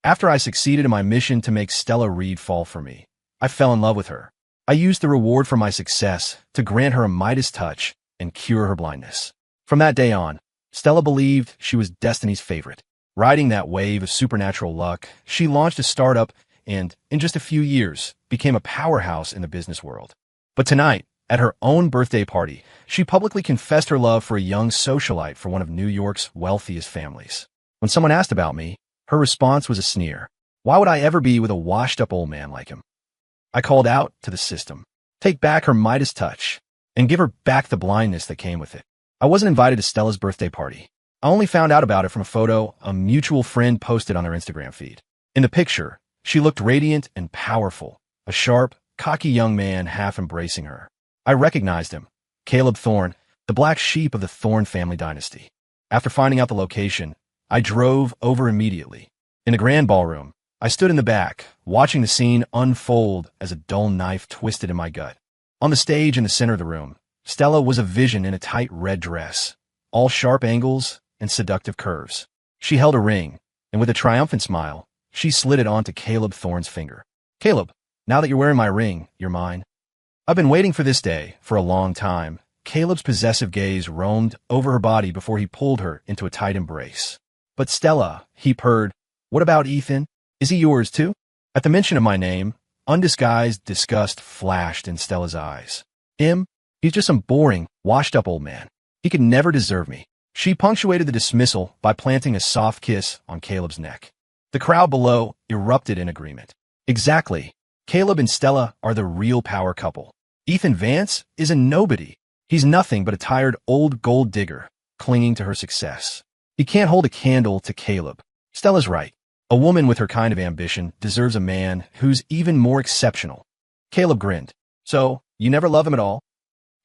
After I succeeded in my mission to make Stella Reed fall for me, I fell in love with her. I used the reward for my success to grant her a Midas touch and cure her blindness. From that day on, Stella believed she was Destiny's favorite. Riding that wave of supernatural luck, she launched a startup and, in just a few years, became a powerhouse in the business world. But tonight, at her own birthday party, she publicly confessed her love for a young socialite for one of New York's wealthiest families. When someone asked about me, her response was a sneer. Why would I ever be with a washed-up old man like him? I called out to the system, take back her Midas touch, and give her back the blindness that came with it. I wasn't invited to Stella's birthday party. I only found out about it from a photo a mutual friend posted on her Instagram feed. In the picture, she looked radiant and powerful, a sharp, cocky young man half embracing her. I recognized him, Caleb Thorne, the black sheep of the Thorne family dynasty. After finding out the location, I drove over immediately. In the grand ballroom, I stood in the back, watching the scene unfold as a dull knife twisted in my gut. On the stage in the center of the room, Stella was a vision in a tight red dress, all sharp angles and seductive curves. She held a ring, and with a triumphant smile, she slid it onto Caleb Thorne's finger. Caleb, now that you're wearing my ring, you're mine. I've been waiting for this day for a long time. Caleb's possessive gaze roamed over her body before he pulled her into a tight embrace. But Stella, he purred, what about Ethan? Is he yours too? At the mention of my name, undisguised disgust flashed in Stella's eyes. Him? He's just some boring, washed-up old man. He could never deserve me. She punctuated the dismissal by planting a soft kiss on Caleb's neck. The crowd below erupted in agreement. Exactly. Caleb and Stella are the real power couple. Ethan Vance is a nobody. He's nothing but a tired old gold digger clinging to her success. He can't hold a candle to Caleb. Stella's right. A woman with her kind of ambition deserves a man who's even more exceptional. Caleb grinned. So, you never love him at all?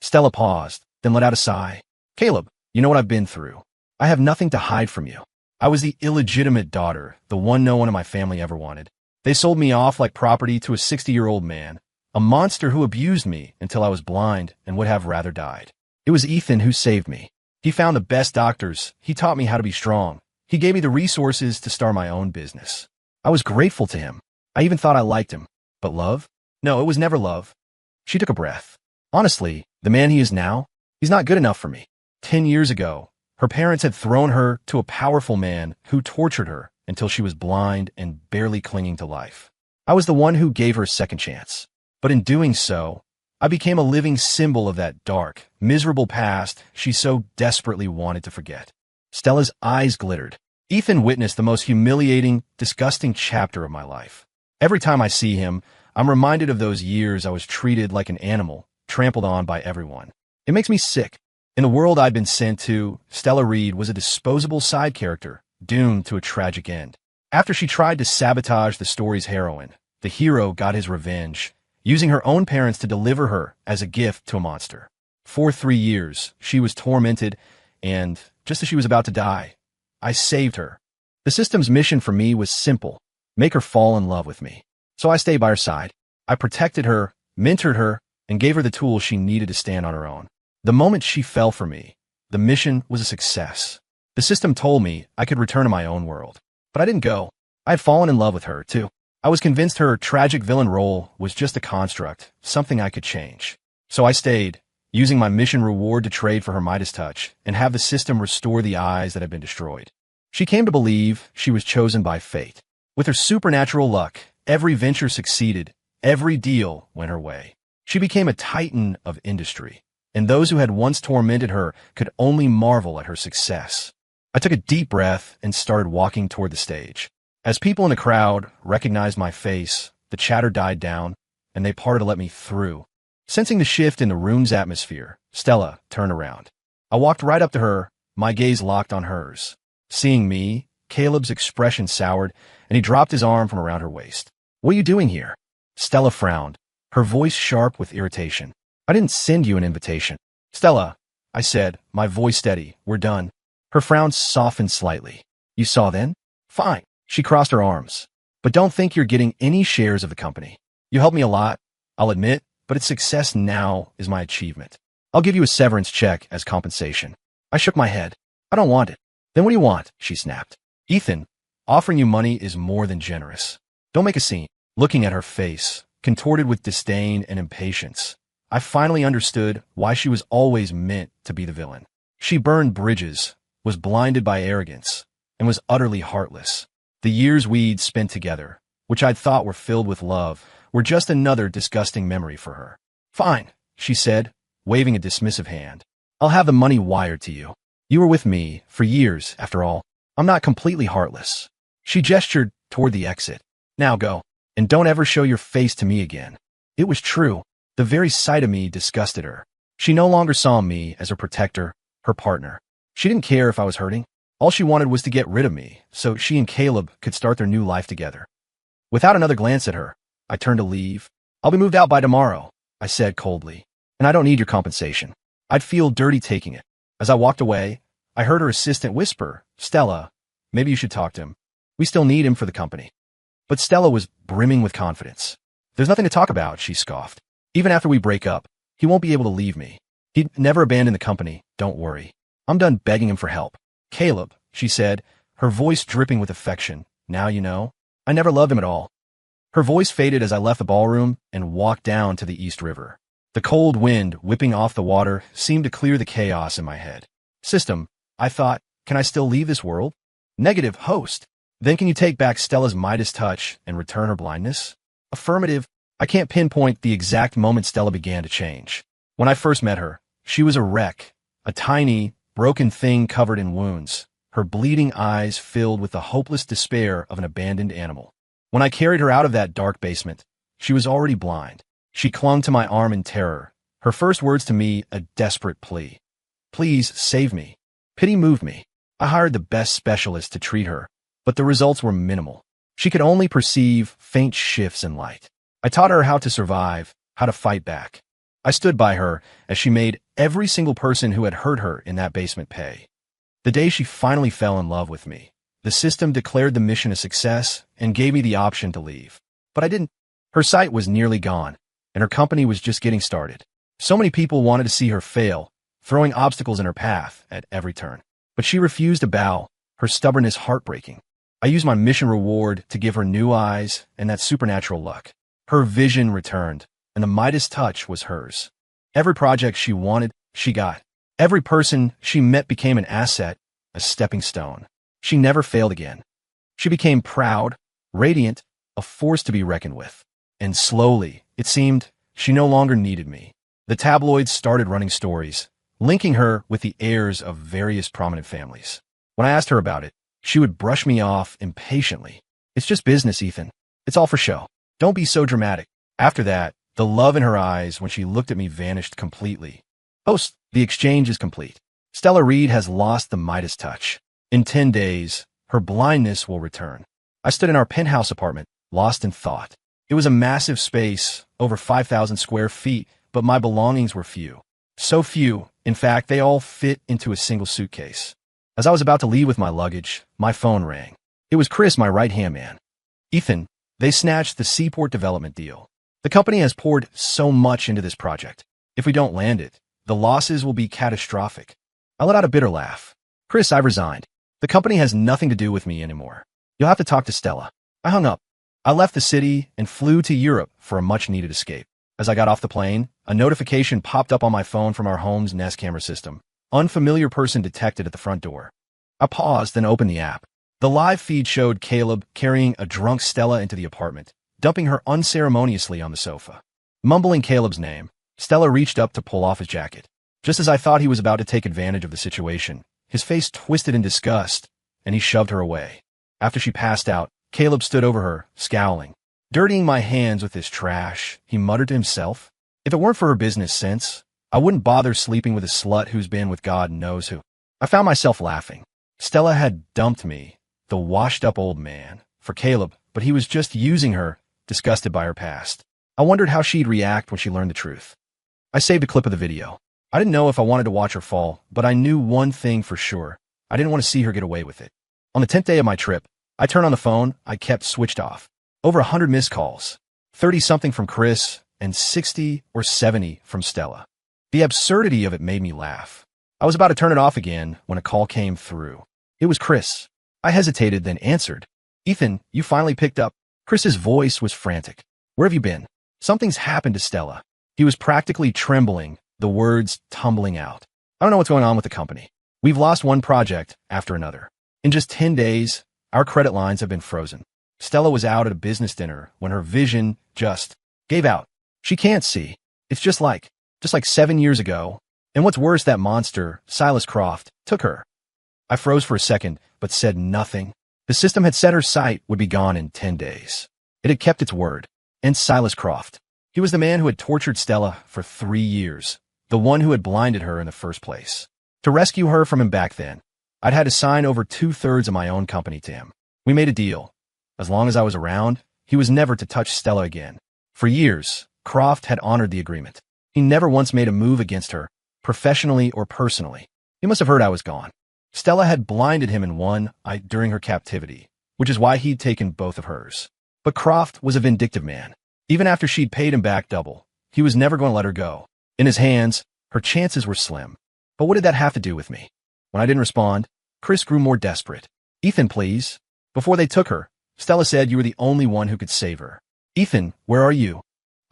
Stella paused, then let out a sigh. Caleb, you know what I've been through. I have nothing to hide from you. I was the illegitimate daughter, the one no one in my family ever wanted. They sold me off like property to a 60-year-old man, a monster who abused me until I was blind and would have rather died. It was Ethan who saved me. He found the best doctors. He taught me how to be strong. He gave me the resources to start my own business. I was grateful to him. I even thought I liked him. But love? No, it was never love. She took a breath. Honestly, the man he is now, he's not good enough for me. 10 years ago, her parents had thrown her to a powerful man who tortured her until she was blind and barely clinging to life. I was the one who gave her a second chance. But in doing so, I became a living symbol of that dark, miserable past she so desperately wanted to forget. Stella's eyes glittered. Ethan witnessed the most humiliating, disgusting chapter of my life. Every time I see him, I'm reminded of those years I was treated like an animal, trampled on by everyone. It makes me sick. In the world I'd been sent to, Stella Reed was a disposable side character, doomed to a tragic end. After she tried to sabotage the story's heroine, the hero got his revenge, using her own parents to deliver her as a gift to a monster. For 3 years, she was tormented, and just as she was about to die, I saved her. The system's mission for me was simple: make her fall in love with me. So I stayed by her side. I protected her, mentored her, and gave her the tools she needed to stand on her own. The moment she fell for me, the mission was a success. The system told me I could return to my own world. But I didn't go. I had fallen in love with her, too. I was convinced her tragic villain role was just a construct, something I could change. So I stayed, using my mission reward to trade for her Midas touch and have the system restore the eyes that had been destroyed. She came to believe she was chosen by fate. With her supernatural luck, every venture succeeded, every deal went her way. She became a titan of industry, and those who had once tormented her could only marvel at her success. I took a deep breath and started walking toward the stage. As people in the crowd recognized my face, the chatter died down, and they parted to let me through. Sensing the shift in the room's atmosphere, Stella turned around. I walked right up to her, my gaze locked on hers. Seeing me, Caleb's expression soured, and he dropped his arm from around her waist. What are you doing here? Stella frowned, her voice sharp with irritation. I didn't send you an invitation. Stella, I said, my voice steady, we're done. Her frown softened slightly. You saw then? Fine. She crossed her arms. But don't think you're getting any shares of the company. You helped me a lot, I'll admit, but its success now is my achievement. I'll give you a severance check as compensation. I shook my head. I don't want it. Then what do you want? She snapped. Ethan, Offering you money is more than generous. Don't make a scene. Looking at her face, contorted with disdain and impatience, I finally understood why she was always meant to be the villain. She burned bridges, was blinded by arrogance, and was utterly heartless. The years we'd spent together, which I'd thought were filled with love, were just another disgusting memory for her. Fine, she said, waving a dismissive hand. I'll have the money wired to you. You were with me for years, after all. I'm not completely heartless. She gestured toward the exit. Now go, and don't ever show your face to me again. It was true. The very sight of me disgusted her. She no longer saw me as her protector, her partner. She didn't care if I was hurting. All she wanted was to get rid of me, so she and Caleb could start their new life together. Without another glance at her, I turned to leave. I'll be moved out by tomorrow, I said coldly, and I don't need your compensation. I'd feel dirty taking it. As I walked away, I heard her assistant whisper, Stella, maybe you should talk to him. We still need him for the company. But Stella was brimming with confidence. There's nothing to talk about, she scoffed. Even after we break up, he won't be able to leave me. He'd never abandon the company, don't worry. I'm done begging him for help. Caleb, she said, her voice dripping with affection. Now you know. I never loved him at all. Her voice faded as I left the ballroom and walked down to the East River. The cold wind whipping off the water seemed to clear the chaos in my head. System, I thought, can I still leave this world? Negative, host. Then can you take back Stella's Midas touch and return her blindness? Affirmative. I can't pinpoint the exact moment Stella began to change. When I first met her, she was a wreck, a tiny, broken thing covered in wounds, her bleeding eyes filled with the hopeless despair of an abandoned animal. When I carried her out of that dark basement, she was already blind. She clung to my arm in terror, her first words to me a desperate plea. Please save me. Pity moved me. I hired the best specialist to treat her, but the results were minimal. She could only perceive faint shifts in light. I taught her how to survive, how to fight back. I stood by her as she made every single person who had hurt her in that basement pay. The day she finally fell in love with me, the system declared the mission a success and gave me the option to leave. But I didn't. Her sight was nearly gone, and her company was just getting started. So many people wanted to see her fail, throwing obstacles in her path at every turn. But she refused to bow, her stubbornness heartbreaking. I used my mission reward to give her new eyes and that supernatural luck. Her vision returned, and the Midas touch was hers. Every project she wanted, she got. Every person she met became an asset, a stepping stone. She never failed again. She became proud, radiant, a force to be reckoned with. And slowly, it seemed, she no longer needed me. The tabloids started running stories, linking her with the heirs of various prominent families. When I asked her about it, she would brush me off impatiently. It's just business, Ethan. It's all for show. Don't be so dramatic. After that, the love in her eyes when she looked at me vanished completely. Host, the exchange is complete. Stella Reed has lost the Midas touch. In 10 days, her blindness will return. I stood in our penthouse apartment, lost in thought. It was a massive space, over 5,000 square feet, but my belongings were few. So few, in fact, they all fit into a single suitcase. As I was about to leave with my luggage, my phone rang. It was Chris, my right-hand man. Ethan, they snatched the Seaport development deal. The company has poured so much into this project. If we don't land it, the losses will be catastrophic. I let out a bitter laugh. Chris, I've resigned. The company has nothing to do with me anymore. You'll have to talk to Stella. I hung up. I left the city and flew to Europe for a much-needed escape. As I got off the plane, a notification popped up on my phone from our home's Nest camera system. Unfamiliar person detected at the front door. I paused and opened the app. The live feed showed Caleb carrying a drunk Stella into the apartment, dumping her unceremoniously on the sofa. Mumbling Caleb's name, Stella reached up to pull off his jacket. Just as I thought he was about to take advantage of the situation, his face twisted in disgust, and he shoved her away. After she passed out, Caleb stood over her, scowling. Dirtying my hands with his trash, he muttered to himself. If it weren't for her business sense, I wouldn't bother sleeping with a slut who's been with God knows who. I found myself laughing. Stella had dumped me, the washed-up old man, for Caleb, but he was just using her, disgusted by her past. I wondered how she'd react when she learned the truth. I saved a clip of the video. I didn't know if I wanted to watch her fall, but I knew one thing for sure. I didn't want to see her get away with it. On the 10th day of my trip, I turned on the phone I kept switched off. Over 100 missed calls, 30-something from Chris, and 60 or 70 from Stella. The absurdity of it made me laugh. I was about to turn it off again when a call came through. It was Chris. I hesitated, then answered. Ethan, you finally picked up. Chris's voice was frantic. Where have you been? Something's happened to Stella. He was practically trembling, the words tumbling out. I don't know what's going on with the company. We've lost one project after another. In just 10 days, our credit lines have been frozen. Stella was out at a business dinner when her vision just gave out. She can't see. It's just like 7 years ago. And what's worse, that monster, Silas Croft, took her. I froze for a second, but said nothing. The system had said her sight would be gone in 10 days. It had kept its word. And Silas Croft. He was the man who had tortured Stella for 3 years, the one who had blinded her in the first place. To rescue her from him back then, I'd had to sign over 2/3 of my own company to him. We made a deal. As long as I was around, he was never to touch Stella again. For years, Croft had honored the agreement. He never once made a move against her, professionally or personally. He must have heard I was gone. Stella had blinded him in one eye during her captivity, which is why he'd taken both of hers. But Croft was a vindictive man. Even after she'd paid him back double, he was never going to let her go. In his hands, her chances were slim. But what did that have to do with me? When I didn't respond, Chris grew more desperate. Ethan, please. Before they took her, Stella said you were the only one who could save her. Ethan, where are you?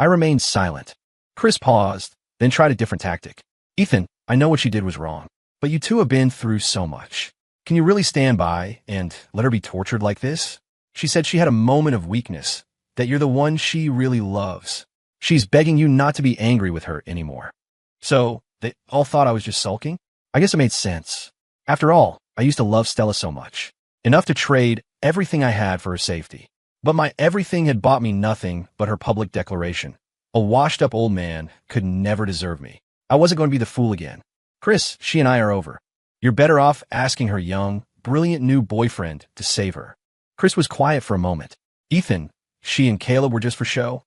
I remained silent. Chris paused, then tried a different tactic. Ethan, I know what she did was wrong, but you two have been through so much. Can you really stand by and let her be tortured like this? She said she had a moment of weakness, that you're the one she really loves. She's begging you not to be angry with her anymore. So, they all thought I was just sulking? I guess it made sense. After all, I used to love Stella so much. Enough to trade everything I had for her safety. But my everything had bought me nothing but her public declaration. A washed-up old man could never deserve me. I wasn't going to be the fool again. Chris, she and I are over. You're better off asking her young, brilliant new boyfriend to save her. Chris was quiet for a moment. Ethan, she and Caleb were just for show?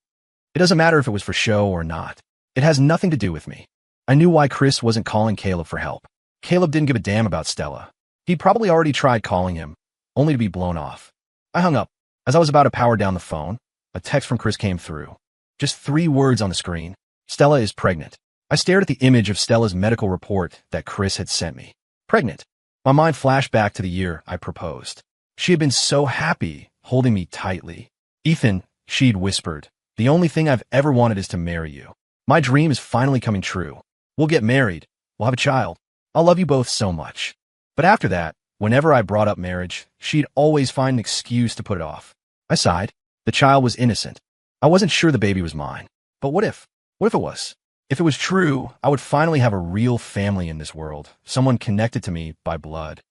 It doesn't matter if it was for show or not. It has nothing to do with me. I knew why Chris wasn't calling Caleb for help. Caleb didn't give a damn about Stella. He'd probably already tried calling him, only to be blown off. I hung up. As I was about to power down the phone, a text from Chris came through. Just 3 words on the screen. Stella is pregnant. I stared at the image of Stella's medical report that Chris had sent me. Pregnant. My mind flashed back to the year I proposed. She had been so happy, holding me tightly. Ethan, she'd whispered, the only thing I've ever wanted is to marry you. My dream is finally coming true. We'll get married. We'll have a child. I'll love you both so much. But after that, whenever I brought up marriage, she'd always find an excuse to put it off. I sighed. The child was innocent. I wasn't sure the baby was mine. But what if? What if it was? If it was true, I would finally have a real family in this world, someone connected to me by blood.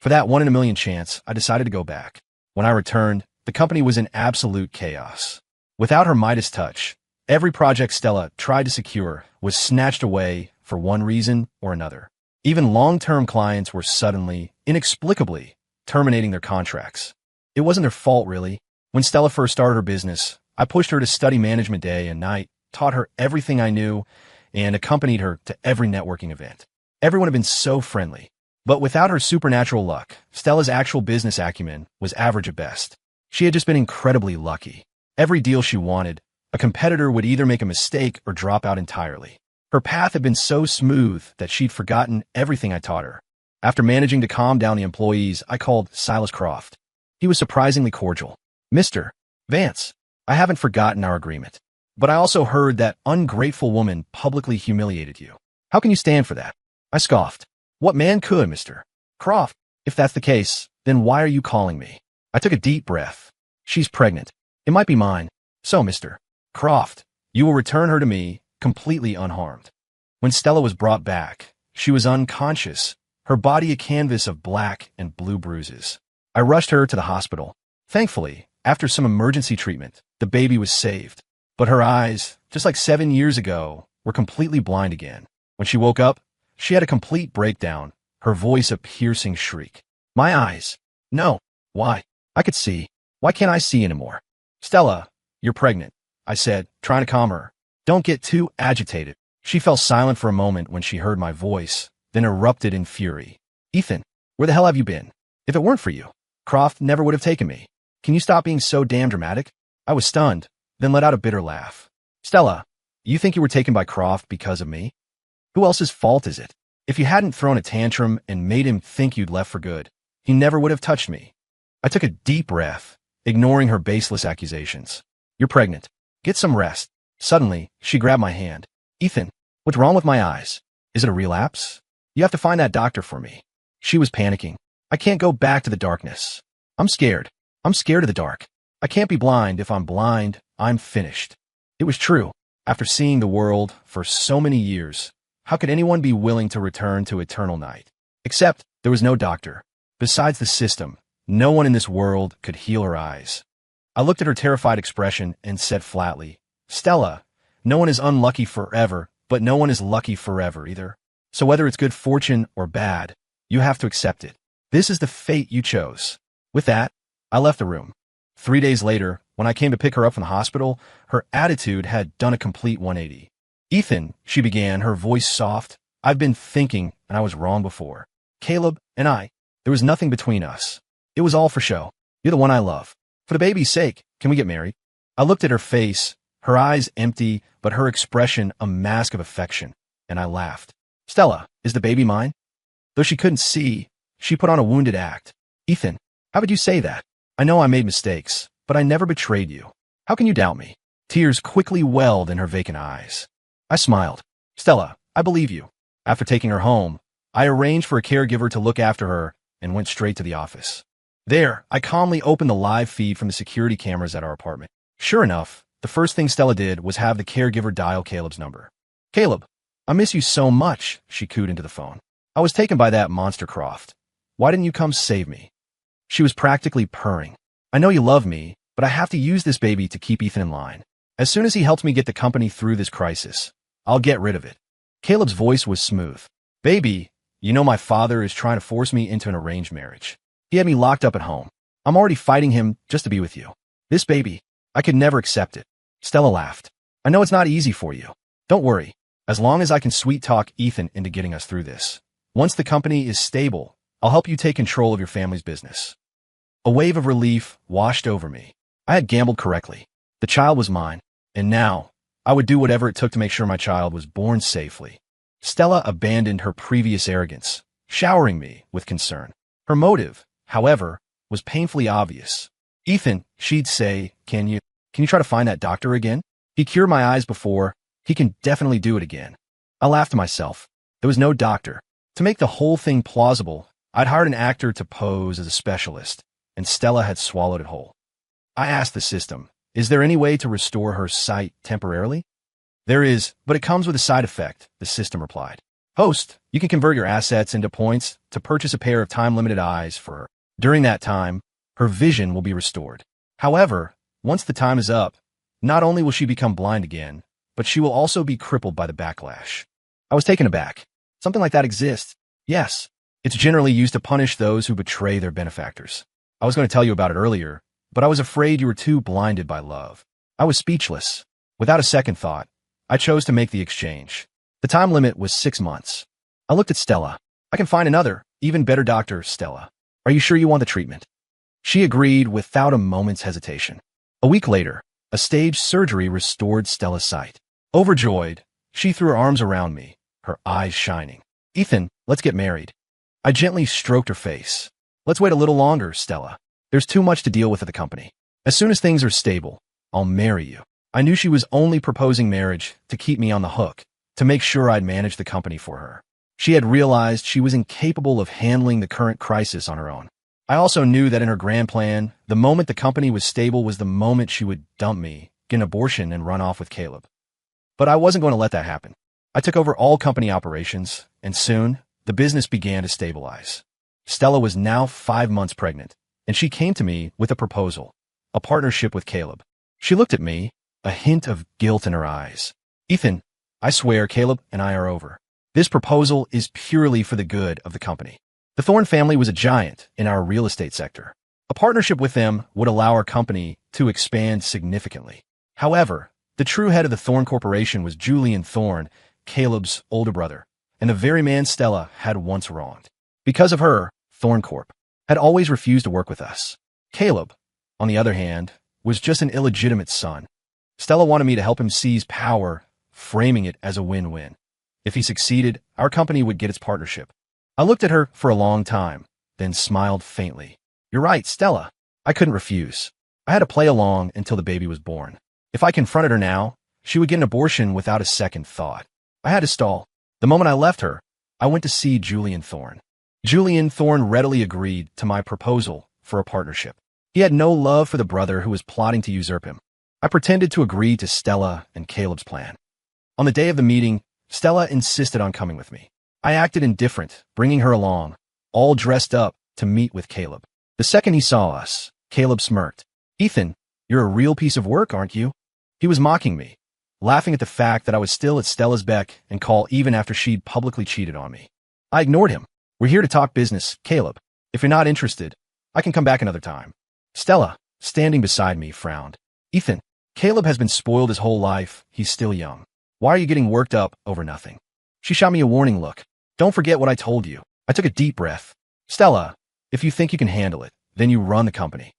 For that 1 in a million chance, I decided to go back. When I returned, the company was in absolute chaos. Without her Midas touch, every project Stella tried to secure was snatched away for one reason or another. Even long-term clients were suddenly, inexplicably, terminating their contracts. It wasn't their fault, really. When Stella first started her business, I pushed her to study management day and night, taught her everything I knew, and accompanied her to every networking event. Everyone had been so friendly. But without her supernatural luck, Stella's actual business acumen was average at best. She had just been incredibly lucky. Every deal she wanted, a competitor would either make a mistake or drop out entirely. Her path had been so smooth that she'd forgotten everything I taught her. After managing to calm down the employees, I called Silas Croft. He was surprisingly cordial. Mr. Vance, I haven't forgotten our agreement. But I also heard that ungrateful woman publicly humiliated you. How can you stand for that? I scoffed. What man could, Mr. Croft? If that's the case, then why are you calling me? I took a deep breath. She's pregnant. It might be mine. So, Mr. Croft, you will return her to me, completely unharmed. When Stella was brought back, she was unconscious, her body a canvas of black and blue bruises. I rushed her to the hospital. Thankfully, after some emergency treatment, the baby was saved. But her eyes, just like 7 years ago, were completely blind again. When she woke up, she had a complete breakdown, her voice a piercing shriek. My eyes. No. Why? I could see. Why can't I see anymore? Stella, you're pregnant, I said, trying to calm her. Don't get too agitated. She fell silent for a moment when she heard my voice, then erupted in fury. Ethan, where the hell have you been? If it weren't for you, Croft never would have taken me. Can you stop being so damn dramatic? I was stunned, then let out a bitter laugh. Stella, you think you were taken by Croft because of me? Who else's fault is it? If you hadn't thrown a tantrum and made him think you'd left for good, he never would have touched me. I took a deep breath, ignoring her baseless accusations. You're pregnant. Get some rest. Suddenly, she grabbed my hand. Ethan, what's wrong with my eyes? Is it a relapse? You have to find that doctor for me. She was panicking. I can't go back to the darkness. I'm scared. I'm scared of the dark. I can't be blind. If I'm blind, I'm finished. It was true. After seeing the world for so many years, how could anyone be willing to return to eternal night? Except there was no doctor. Besides the system, no one in this world could heal her eyes. I looked at her terrified expression and said flatly, Stella, no one is unlucky forever, but no one is lucky forever either. So whether it's good fortune or bad, you have to accept it. This is the fate you chose. With that, I left the room. 3 days later, when I came to pick her up from the hospital, her attitude had done a complete 180. Ethan, she began, her voice soft, I've been thinking, and I was wrong before. Caleb and I, there was nothing between us. It was all for show. You're the one I love. For the baby's sake, can we get married? I looked at her face, her eyes empty, but her expression a mask of affection, and I laughed. Stella, is the baby mine? Though she couldn't see, she put on a wounded act. Ethan, how would you say that? I know I made mistakes, but I never betrayed you. How can you doubt me? Tears quickly welled in her vacant eyes. I smiled. Stella, I believe you. After taking her home, I arranged for a caregiver to look after her and went straight to the office. There, I calmly opened the live feed from the security cameras at our apartment. Sure enough, the first thing Stella did was have the caregiver dial Caleb's number. Caleb, I miss you so much, she cooed into the phone. I was taken by that monster Croft. Why didn't you come save me? She was practically purring. I know you love me, but I have to use this baby to keep Ethan in line. As soon as he helps me get the company through this crisis, I'll get rid of it. Caleb's voice was smooth. Baby, you know my father is trying to force me into an arranged marriage. He had me locked up at home. I'm already fighting him just to be with you. This baby, I could never accept it. Stella laughed. I know it's not easy for you. Don't worry. As long as I can sweet-talk Ethan into getting us through this. Once the company is stable, I'll help you take control of your family's business. A wave of relief washed over me. I had gambled correctly. The child was mine, and now I would do whatever it took to make sure my child was born safely. Stella abandoned her previous arrogance, showering me with concern. Her motive, however, was painfully obvious. Ethan, she'd say, can you try to find that doctor again? He cured my eyes before. He can definitely do it again. I laughed to myself. There was no doctor. To make the whole thing plausible, I'd hired an actor to pose as a specialist, and Stella had swallowed it whole. I asked the system, is there any way to restore her sight temporarily? There is, but it comes with a side effect, the system replied. Host, you can convert your assets into points to purchase a pair of time-limited eyes for her. During that time, her vision will be restored. However, once the time is up, not only will she become blind again, but she will also be crippled by the backlash. I was taken aback. Something like that exists. Yes, it's generally used to punish those who betray their benefactors. I was going to tell you about it earlier, but I was afraid you were too blinded by love. I was speechless. Without a second thought, I chose to make the exchange. The time limit was 6 months. I looked at Stella. I can find another, even better doctor, Stella. Are you sure you want the treatment? She agreed without a moment's hesitation. A week later, a staged surgery restored Stella's sight. Overjoyed, she threw her arms around me, her eyes shining. Ethan, let's get married. I gently stroked her face. Let's wait a little longer, Stella. There's too much to deal with at the company. As soon as things are stable, I'll marry you. I knew she was only proposing marriage to keep me on the hook, to make sure I'd manage the company for her. She had realized she was incapable of handling the current crisis on her own. I also knew that in her grand plan, the moment the company was stable was the moment she would dump me, get an abortion, and run off with Caleb. But I wasn't going to let that happen. I took over all company operations, and soon, the business began to stabilize. Stella was now 5 months pregnant, and she came to me with a proposal, a partnership with Caleb. She looked at me, a hint of guilt in her eyes. Ethan, I swear Caleb and I are over. This proposal is purely for the good of the company. The Thorne family was a giant in our real estate sector. A partnership with them would allow our company to expand significantly. However, the true head of the Thorne Corporation was Julian Thorne, Caleb's older brother, and the very man Stella had once wronged. Because of her, Thorne Corp had always refused to work with us. Caleb, on the other hand, was just an illegitimate son. Stella wanted me to help him seize power, framing it as a win-win. If he succeeded, our company would get its partnership. I looked at her for a long time, then smiled faintly. You're right, Stella. I couldn't refuse. I had to play along until the baby was born. If I confronted her now, she would get an abortion without a second thought. I had to stall. The moment I left her, I went to see Julian Thorne. Julian Thorne readily agreed to my proposal for a partnership. He had no love for the brother who was plotting to usurp him. I pretended to agree to Stella and Caleb's plan. On the day of the meeting, Stella insisted on coming with me. I acted indifferent, bringing her along, all dressed up to meet with Caleb. The second he saw us, Caleb smirked. "Ethan, you're a real piece of work, aren't you?" He was mocking me, laughing at the fact that I was still at Stella's beck and call even after she'd publicly cheated on me. I ignored him. "We're here to talk business, Caleb. If you're not interested, I can come back another time." Stella, standing beside me, frowned. "Ethan, Caleb has been spoiled his whole life. He's still young. Why are you getting worked up over nothing?" She shot me a warning look. "Don't forget what I told you." I took a deep breath. "Stella, if you think you can handle it, then you run the company."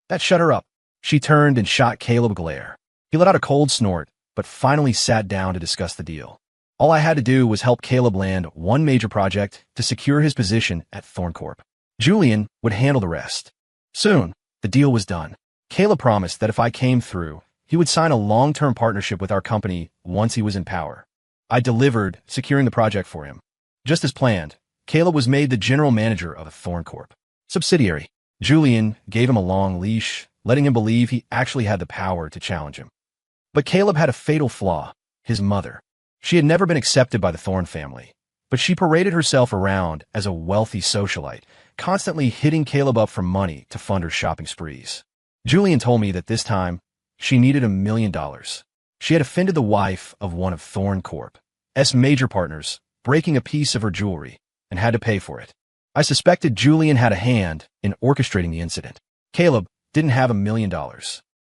That shut her up. She turned and shot Caleb a glare. He let out a cold snort, but finally sat down to discuss the deal. All I had to do was help Caleb land one major project to secure his position at Thorncorp. Julian would handle the rest. Soon, the deal was done. Caleb promised that if I came through, he would sign a long-term partnership with our company once he was in power. I delivered, securing the project for him. Just as planned, Caleb was made the general manager of a Thorncorp subsidiary. Julian gave him a long leash, letting him believe he actually had the power to challenge him. But Caleb had a fatal flaw: his mother. She had never been accepted by the Thorne family, but she paraded herself around as a wealthy socialite, constantly hitting Caleb up for money to fund her shopping sprees. Julian told me that this time, she needed $1 million. She had offended the wife of one of Thorncorp's major partners, breaking a piece of her jewelry, and had to pay for it. I suspected Julian had a hand in orchestrating the incident. Caleb didn't have $1 million.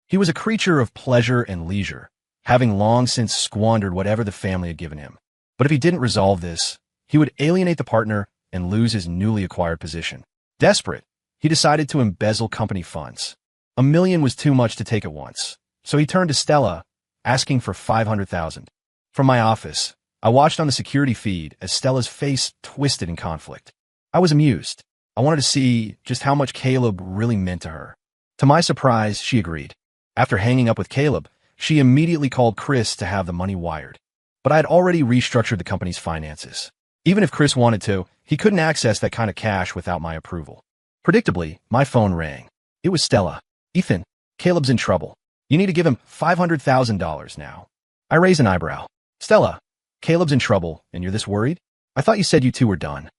He was a creature of pleasure and leisure, having long since squandered whatever the family had given him. But if he didn't resolve this, he would alienate the partner and lose his newly acquired position. Desperate, he decided to embezzle company funds. $1 million was too much to take at once, so he turned to Stella, asking for $500,000. From my office, I watched on the security feed as Stella's face twisted in conflict. I was amused. I wanted to see just how much Caleb really meant to her. To my surprise, she agreed. After hanging up with Caleb, she immediately called Chris to have the money wired. But I had already restructured the company's finances. Even if Chris wanted to, he couldn't access that kind of cash without my approval. Predictably, my phone rang. It was Stella. "Ethan, Caleb's in trouble. You need to give him $500,000 now." I raised an eyebrow. "Stella, Caleb's in trouble, and you're this worried? I thought you said you two were done."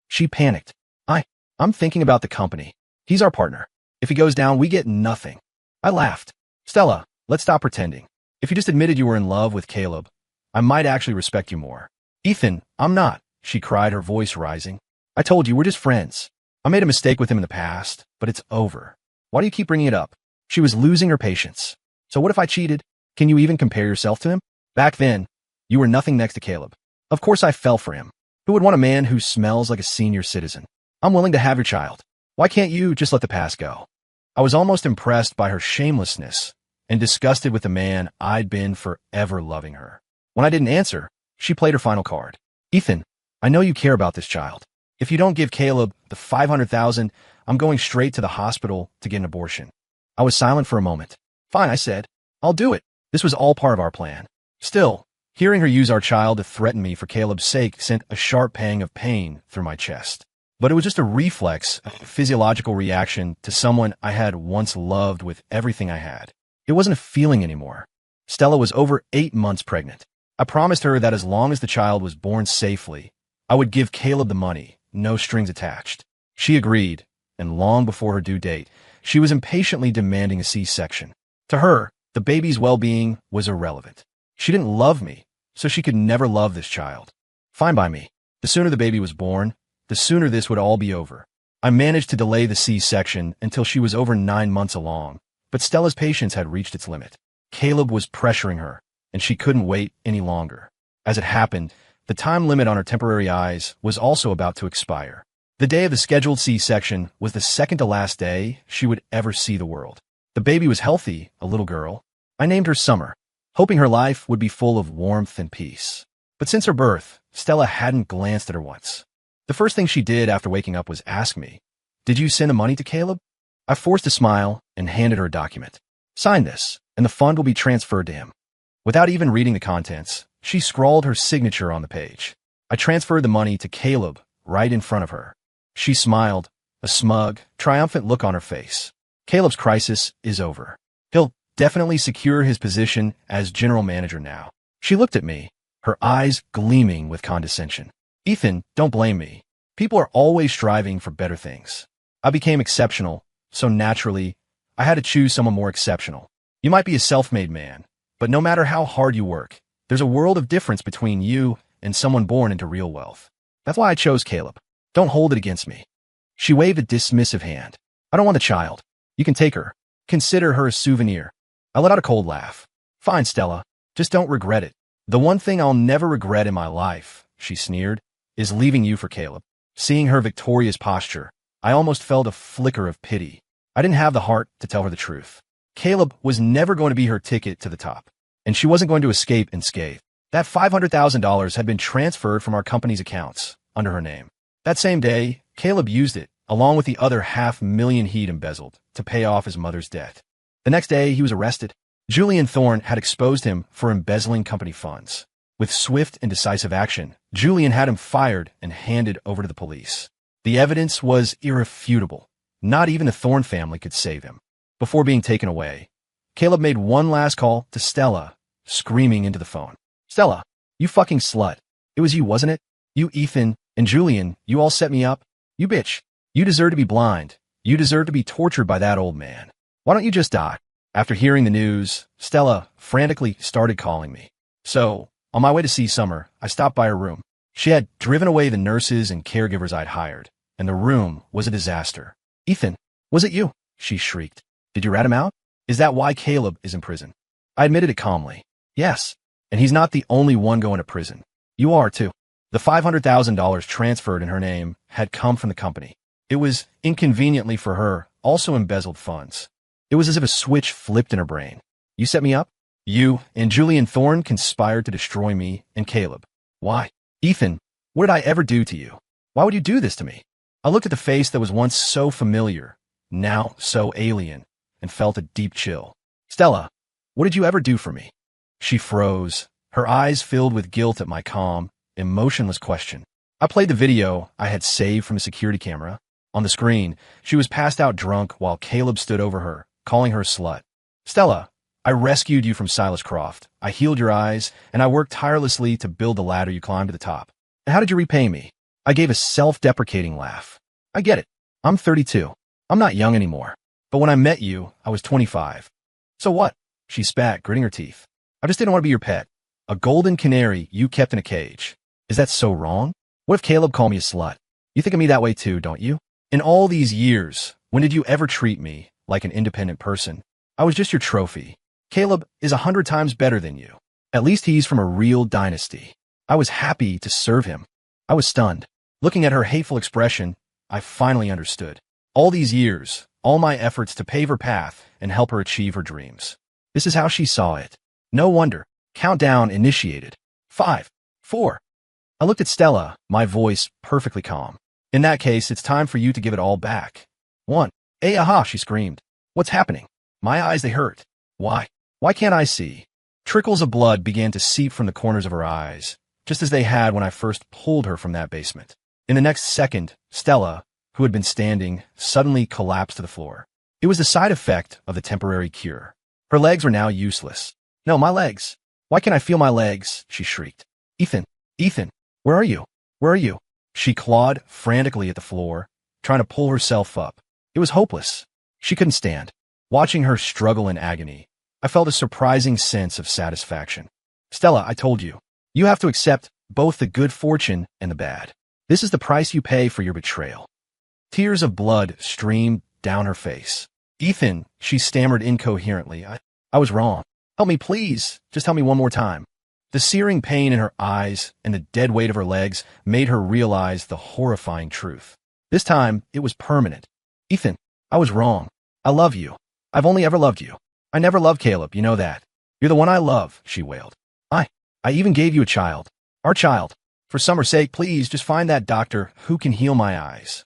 She panicked. I'm thinking about the company. He's our partner. If he goes down, we get nothing." I laughed. "Stella, let's stop pretending. If you just admitted you were in love with Caleb, I might actually respect you more." "Ethan, I'm not," she cried, her voice rising. "I told you, we're just friends. I made a mistake with him in the past, but it's over. Why do you keep bringing it up?" She was losing her patience. "So what if I cheated? Can you even compare yourself to him? Back then, you were nothing next to Caleb. Of course I fell for him. Who would want a man who smells like a senior citizen? I'm willing to have your child. Why can't you just let the past go?" I was almost impressed by her shamelessness and disgusted with the man I'd been forever loving her. When I didn't answer, she played her final card. "Ethan, I know you care about this child. If you don't give Caleb the $500,000, I'm going straight to the hospital to get an abortion." I was silent for a moment. "Fine," I said. "I'll do it." This was all part of our plan. Still, hearing her use our child to threaten me for Caleb's sake sent a sharp pang of pain through my chest. But it was just a reflex, a physiological reaction to someone I had once loved with everything I had. It wasn't a feeling anymore. Stella was over 8 months pregnant. I promised her that as long as the child was born safely, I would give Caleb the money, no strings attached. She agreed, and long before her due date, she was impatiently demanding a C-section. To her, the baby's well-being was irrelevant. She didn't love me, so she could never love this child. Fine by me. The sooner the baby was born, the sooner this would all be over. I managed to delay the C-section until she was over 9 months along, but Stella's patience had reached its limit. Caleb was pressuring her, and she couldn't wait any longer. As it happened, the time limit on her temporary eyes was also about to expire. The day of the scheduled C-section was the second to last day she would ever see the world. The baby was healthy, a little girl. I named her Summer, hoping her life would be full of warmth and peace. But since her birth, Stella hadn't glanced at her once. The first thing she did after waking up was ask me, "Did you send the money to Caleb?" I forced a smile and handed her a document. Sign this, and the fund will be transferred to him. Without even reading the contents, she scrawled her signature on the page. I transferred the money to Caleb right in front of her. She smiled, a smug, triumphant look on her face. Caleb's crisis is over. He'll definitely secure his position as general manager now. She looked at me, her eyes gleaming with condescension. Ethan, don't blame me. People are always striving for better things. I became exceptional, so naturally, I had to choose someone more exceptional. You might be a self-made man, but no matter how hard you work, there's a world of difference between you and someone born into real wealth. That's why I chose Caleb. Don't hold it against me. She waved a dismissive hand. I don't want the child. You can take her. Consider her a souvenir. I let out a cold laugh. Fine, Stella. Just don't regret it. The one thing I'll never regret in my life, she sneered, is leaving you for Caleb. Seeing her victorious posture, I almost felt a flicker of pity. I didn't have the heart to tell her the truth. Caleb was never going to be her ticket to the top, and she wasn't going to escape unscathed. That $500,000 had been transferred from our company's accounts under her name. That same day, Caleb used it, along with the other $500,000 he'd embezzled, to pay off his mother's debt. The next day, he was arrested. Julian Thorne had exposed him for embezzling company funds. With swift and decisive action, Julian had him fired and handed over to the police. The evidence was irrefutable. Not even the Thorne family could save him. Before being taken away, Caleb made one last call to Stella, screaming into the phone. Stella, you fucking slut. It was you, wasn't it? You, Ethan, and Julian, you all set me up. You bitch. You deserve to be blind. You deserve to be tortured by that old man. Why don't you just die? After hearing the news, Stella frantically started calling me. So, on my way to see Summer, I stopped by her room. She had driven away the nurses and caregivers I'd hired, and the room was a disaster. Ethan, was it you? She shrieked. Did you rat him out? Is that why Caleb is in prison? I admitted it calmly. Yes, and he's not the only one going to prison. You are too. The $500,000 transferred in her name had come from the company. It was, inconveniently for her, also embezzled funds. It was as if a switch flipped in her brain. You set me up? You and Julian Thorne conspired to destroy me and Caleb. Why? Ethan, what did I ever do to you? Why would you do this to me? I looked at the face that was once so familiar, now so alien, and felt a deep chill. Stella, what did you ever do for me? She froze, her eyes filled with guilt at my calm, emotionless question. I played the video I had saved from a security camera. On the screen, she was passed out drunk while Caleb stood over her, calling her a slut. Stella, I rescued you from Silas Croft. I healed your eyes, and I worked tirelessly to build the ladder you climbed to the top. And how did you repay me? I gave a self-deprecating laugh. I get it. I'm 32. I'm not young anymore. But when I met you, I was 25. So what? She spat, gritting her teeth. I just didn't want to be your pet. A golden canary you kept in a cage. Is that so wrong? What if Caleb called me a slut? You think of me that way too, don't you? In all these years, when did you ever treat me like an independent person? I was just your trophy. Caleb is 100 times better than you. At least he's from a real dynasty. I was happy to serve him. I was stunned. Looking at her hateful expression, I finally understood. All these years, all my efforts to pave her path and help her achieve her dreams. This is how she saw it. No wonder. Countdown initiated. 5, 4. I looked at Stella, my voice perfectly calm. In that case, it's time for you to give it all back. 1. Hey, aha, she screamed. What's happening? My eyes, they hurt. Why? Why can't I see? Trickles of blood began to seep from the corners of her eyes, just as they had when I first pulled her from that basement. In the next second, Stella, who had been standing, suddenly collapsed to the floor. It was the side effect of the temporary cure. Her legs were now useless. No, my legs. Why can't I feel my legs? She shrieked. Ethan, Ethan, where are you? Where are you? She clawed frantically at the floor, trying to pull herself up. It was hopeless. She couldn't stand. Watching her struggle in agony, I felt a surprising sense of satisfaction. Stella, I told you. You have to accept both the good fortune and the bad. This is the price you pay for your betrayal. Tears of blood streamed down her face. Ethan, she stammered incoherently. I was wrong. Help me, please. Just help me one more time. The searing pain in her eyes and the dead weight of her legs made her realize the horrifying truth. This time, it was permanent. Ethan, I was wrong. I love you. I've only ever loved you. I never loved Caleb, you know that. You're the one I love, she wailed. I even gave you a child. Our child. For Summer's sake, please just find that doctor who can heal my eyes.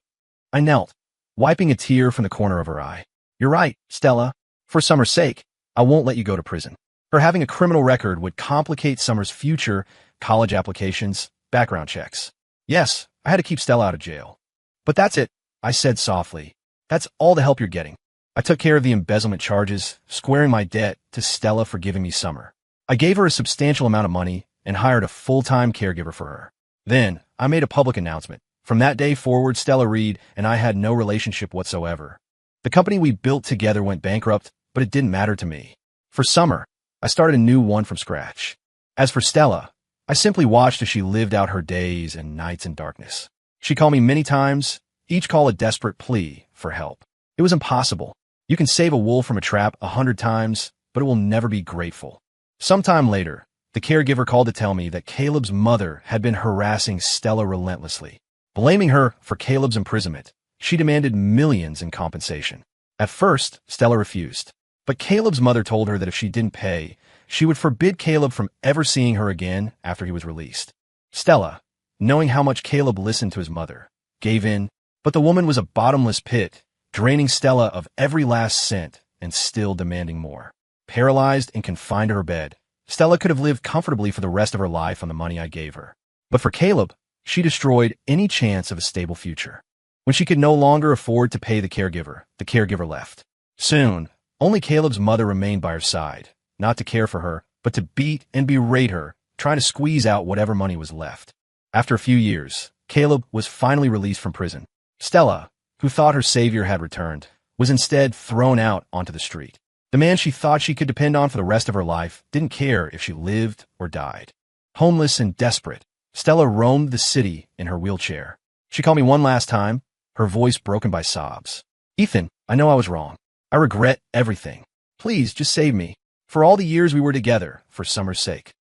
I knelt, wiping a tear from the corner of her eye. You're right, Stella. For Summer's sake, I won't let you go to prison. Her having a criminal record would complicate Summer's future college applications, background checks. Yes, I had to keep Stella out of jail. But that's it, I said softly. That's all the help you're getting. I took care of the embezzlement charges, squaring my debt to Stella for giving me Summer. I gave her a substantial amount of money and hired a full-time caregiver for her. Then, I made a public announcement. From that day forward, Stella Reed and I had no relationship whatsoever. The company we built together went bankrupt, but it didn't matter to me. For Summer, I started a new one from scratch. As for Stella, I simply watched as she lived out her days and nights in darkness. She called me many times, each call a desperate plea for help. It was impossible. You can save a wolf from a trap 100 times, but it will never be grateful. Sometime later, the caregiver called to tell me that Caleb's mother had been harassing Stella relentlessly. Blaming her for Caleb's imprisonment, she demanded millions in compensation. At first, Stella refused. But Caleb's mother told her that if she didn't pay, she would forbid Caleb from ever seeing her again after he was released. Stella, knowing how much Caleb listened to his mother, gave in, but the woman was a bottomless pit, draining Stella of every last cent and still demanding more. Paralyzed and confined to her bed, Stella could have lived comfortably for the rest of her life on the money I gave her. But for Caleb, she destroyed any chance of a stable future. When she could no longer afford to pay the caregiver left. Soon, only Caleb's mother remained by her side, not to care for her, but to beat and berate her, trying to squeeze out whatever money was left. After a few years, Caleb was finally released from prison. Stella, who thought her savior had returned, was instead thrown out onto the street. The man she thought she could depend on for the rest of her life didn't care if she lived or died. Homeless and desperate, Stella roamed the city in her wheelchair. She called me one last time, her voice broken by sobs. Ethan, I know I was wrong. I regret everything. Please, just save me. For all the years we were together, for Summer's sake.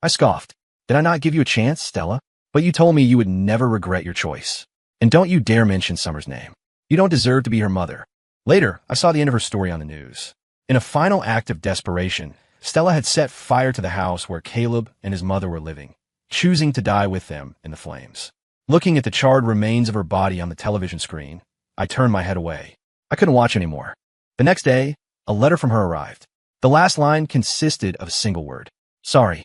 I scoffed. Did I not give you a chance, Stella? But you told me you would never regret your choice. And don't you dare mention Summer's name. You don't deserve to be her mother. Later, I saw the end of her story on the news. In a final act of desperation, Stella had set fire to the house where Caleb and his mother were living, choosing to die with them in the flames. Looking at the charred remains of her body on the television screen, I turned my head away. I couldn't watch anymore. The next day, a letter from her arrived. The last line consisted of a single word. Sorry.